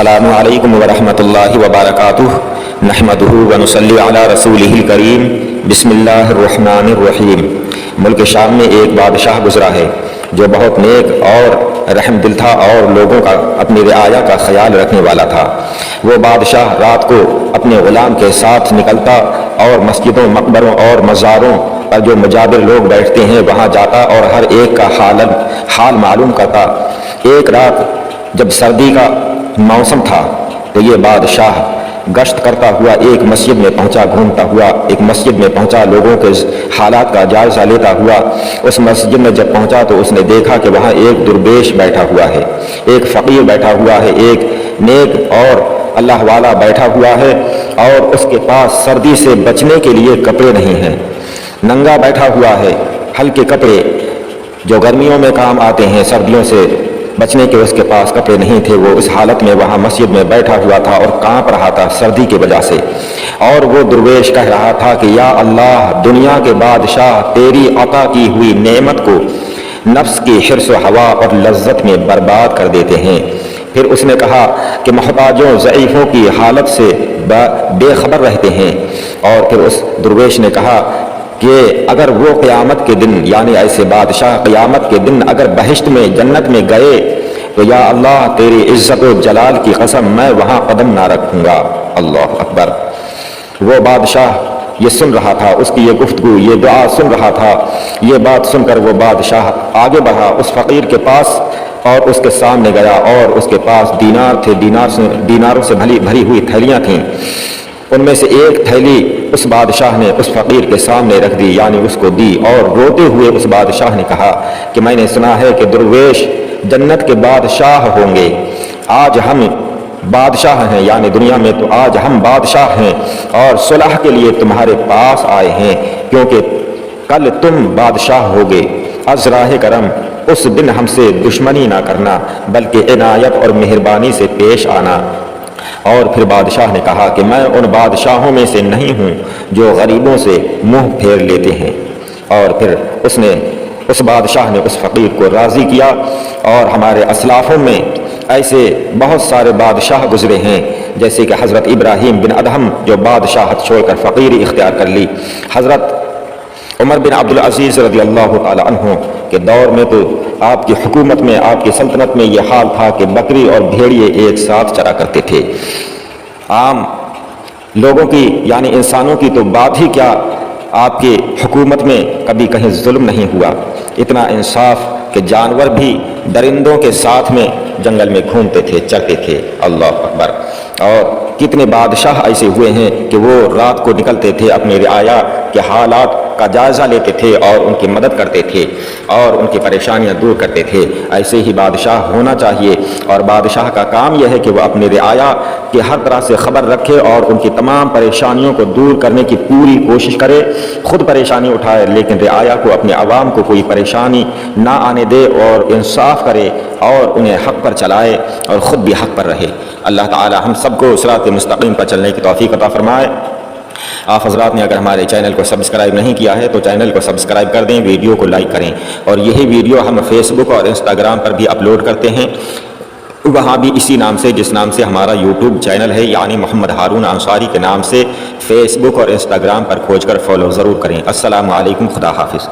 السلام علیکم ورحمۃ اللہ وبرکاتہ نحمدہ ونصلی علی رسولہ الکریم بسم اللہ الرحمن الرحیم۔ ملک شام میں ایک بادشاہ گزرا ہے جو بہت نیک اور رحم دل تھا اور لوگوں کا اپنی رعایا کا خیال رکھنے والا تھا۔ وہ بادشاہ رات کو اپنے غلام کے ساتھ نکلتا اور مسجدوں، مقبروں اور مزاروں پر جو مجابر لوگ بیٹھتے ہیں وہاں جاتا اور ہر ایک کا حال معلوم کرتا۔ ایک رات جب سردی کا موسم تھا تو یہ بادشاہ گشت کرتا ہوا ایک مسجد میں پہنچا، گھومتا ہوا ایک مسجد میں پہنچا، لوگوں کے حالات کا جائزہ لیتا ہوا۔ اس مسجد میں جب پہنچا تو اس نے دیکھا کہ وہاں ایک درویش بیٹھا ہوا ہے، ایک فقیر بیٹھا ہوا ہے، ایک نیک اور اللہ والا بیٹھا ہوا ہے اور اس کے پاس سردی سے بچنے کے لیے کپڑے نہیں ہیں، ننگا بیٹھا ہوا ہے۔ ہلکے کپڑے جو گرمیوں میں کام آتے ہیں، سردیوں سے بچنے کے اس کے پاس کپڑے نہیں تھے۔ وہ اس حالت میں وہاں مسجد میں بیٹھا ہوا تھا اور کانپ رہا تھا سردی کی وجہ سے، اور وہ درویش کہہ رہا تھا کہ یا اللہ، دنیا کے بادشاہ تیری عطا کی ہوئی نعمت کو نفس کی حرص و ہوا اور لذت میں برباد کر دیتے ہیں۔ پھر اس نے کہا کہ محتاجوں، ضعیفوں کی حالت سے بے خبر رہتے ہیں، اور پھر اس درویش نے کہا کہ اگر وہ قیامت کے دن، یعنی ایسے بادشاہ قیامت کے دن اگر بہشت میں، جنت میں گئے تو یا اللہ تیری عزت و جلال کی قسم میں وہاں قدم نہ رکھوں گا۔ اللہ اکبر۔ وہ بادشاہ یہ سن رہا تھا، اس کی یہ گفتگو، یہ دعا سن رہا تھا۔ یہ بات سن کر وہ بادشاہ آگے بڑھا اس فقیر کے پاس اور اس کے سامنے گیا، اور اس کے پاس دینار تھے، دیناروں سے بھری ہوئی تھیلیاں تھیں۔ ان میں سے ایک تھیلی اس بادشاہ نے اس فقیر کے سامنے رکھ دی، یعنی اس کو دی، اور روتے ہوئے اس بادشاہ نے کہا کہ میں نے سنا ہے کہ درویش جنت کے بادشاہ ہوں گے، آج ہم بادشاہ ہیں، یعنی دنیا میں تو آج ہم بادشاہ ہیں اور صلح کے لیے تمہارے پاس آئے ہیں، کیونکہ کل تم بادشاہ ہوگے۔ از راہ کرم اس دن ہم سے دشمنی نہ کرنا بلکہ عنایت اور مہربانی سے پیش آنا۔ اور پھر بادشاہ نے کہا کہ میں ان بادشاہوں میں سے نہیں ہوں جو غریبوں سے منہ پھیر لیتے ہیں۔ اور پھر اس بادشاہ نے اس فقیر کو راضی کیا، اور ہمارے اسلافوں میں ایسے بہت سارے بادشاہ گزرے ہیں، جیسے کہ حضرت ابراہیم بن ادہم جو بادشاہت چھوڑ کر فقیری اختیار کر لی، حضرت عمر بن عبدالعزیز رضی اللہ تعالی عنہ کے دور میں تو آپ کی حکومت میں، آپ کی سلطنت میں یہ حال تھا کہ بکری اور بھیڑیے ایک ساتھ چرا کرتے تھے۔ عام لوگوں کی یعنی انسانوں کی تو بات ہی کیا، آپ کی حکومت میں کبھی کہیں ظلم نہیں ہوا، اتنا انصاف کہ جانور بھی درندوں کے ساتھ میں جنگل میں گھومتے تھے، چرتے تھے۔ اللہ اکبر۔ اور کتنے بادشاہ ایسے ہوئے ہیں کہ وہ رات کو نکلتے تھے، اپنی رعایا کے حالات کا جائزہ لیتے تھے اور ان کی مدد کرتے تھے اور ان کی پریشانیاں دور کرتے تھے۔ ایسے ہی بادشاہ ہونا چاہیے، اور بادشاہ کا کام یہ ہے کہ وہ اپنی رعایا کی ہر طرح سے خبر رکھے اور ان کی تمام پریشانیوں کو دور کرنے کی پوری کوشش کرے، خود پریشانی اٹھائے لیکن رعایا کو، اپنے عوام کو کوئی پریشانی نہ آنے دے، اور انصاف کرے اور انہیں حق پر چلائے اور خود بھی حق پر رہے۔ اللہ تعالی ہم سب کو صراط مستقیم پر چلنے کی توفیق عطا فرمائے۔ آپ حضرات نے اگر ہمارے چینل کو سبسکرائب نہیں کیا ہے تو چینل کو سبسکرائب کر دیں، ویڈیو کو لائک کریں، اور یہی ویڈیو ہم فیس بک اور انسٹاگرام پر بھی اپلوڈ کرتے ہیں، وہاں بھی اسی نام سے، جس نام سے ہمارا یوٹیوب چینل ہے، یعنی محمد ہارون انصاری کے نام سے فیس بک اور انسٹاگرام پر کھوج کر فالو ضرور کریں۔ السلام علیکم، خدا حافظ۔